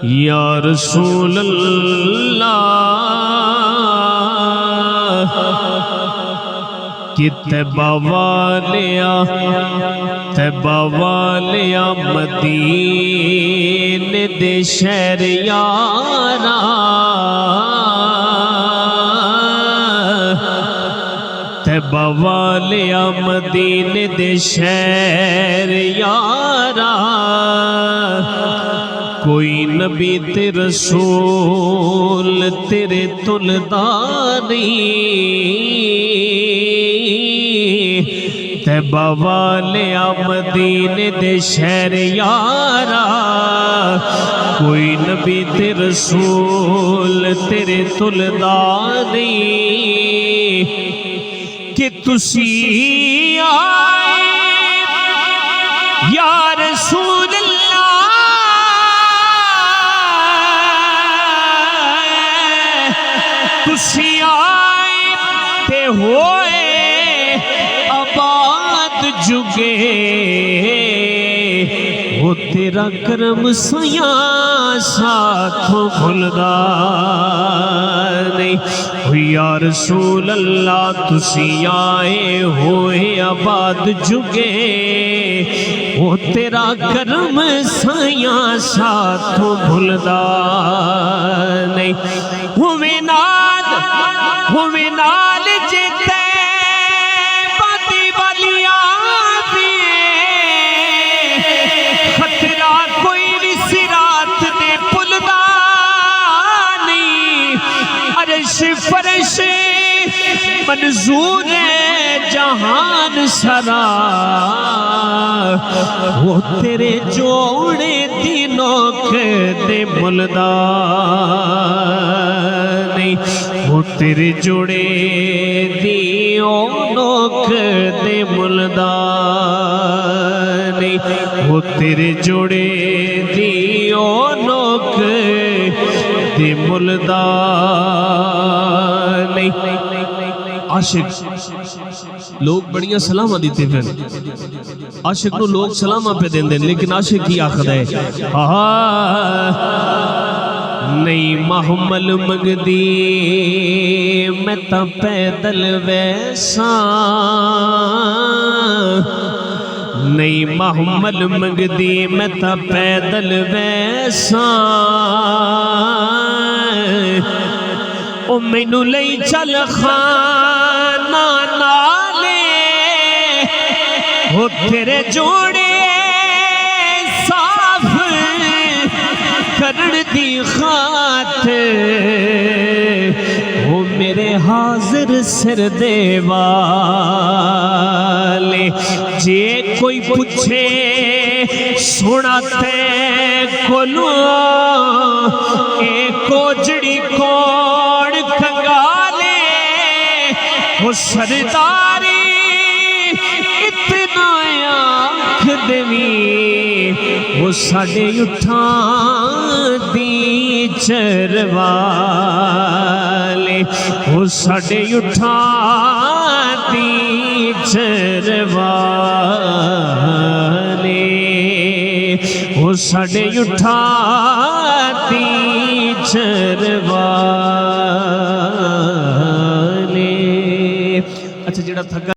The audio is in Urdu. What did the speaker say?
یا رسول اللہ کہ طیبہ والیا مدینے دے شہر یارا طیبہ والیا مدینے دے شہر یارا کوئی نبی تے رسول تیرے تلدا نہیں طیبہ والیا مدینے دے شہر یارا کوئی نبی تے رسول تیرے تلدا نہیں کہ تسی آئے یا رسول تسی آئے تے ہوئے آباد جگے وہ تیرا کرم سیاں ساتھوں بھلدا نہیں یا رسول اللہ تسی آئے ہوئے آباد جگے وہ تیرا کرم سیاں ساتھوں بھلدا نہیں ہوئے نال جیتے باتی والیاں دیئے خطرہ کوئی بھی سرات دے پلدا نہیں عرش فرش منظور جہان سرا وہ تیرے جوڑے دینوں کے دے ملدا نہیں وہ تیرے جوڑے دینوں کے دے ملدا نہیں وہ تیرے جوڑے دینوں کے دے ملدا نہیں عاشق لوگ بڑیاں سلامہ دیتے پھر عاشق نو لوگ سلامہ پہ دیں دیں لیکن عاشق کی آخر ہے نہیں محمل منگ دی میں تا پیدل ویسا نہیں محمل منگ دی میں تا پیدل ویسا او مینو لئی چل خانہ نالے وہ تیرے جوڑے صاف کرن دی خاطر وہ میرے حاضر سر دے والے جے کوئی پوچھے سونا تے کولو اے کوجڑی کوڑ کنگالے وہ سرداری اتنا آنکھ دوی وہ ساڑے اٹھان دی چروالے وہ ساڑے اٹھان دی چروالے وہ ساڑے اٹھان دی چروالے اچھا جڑا تھکا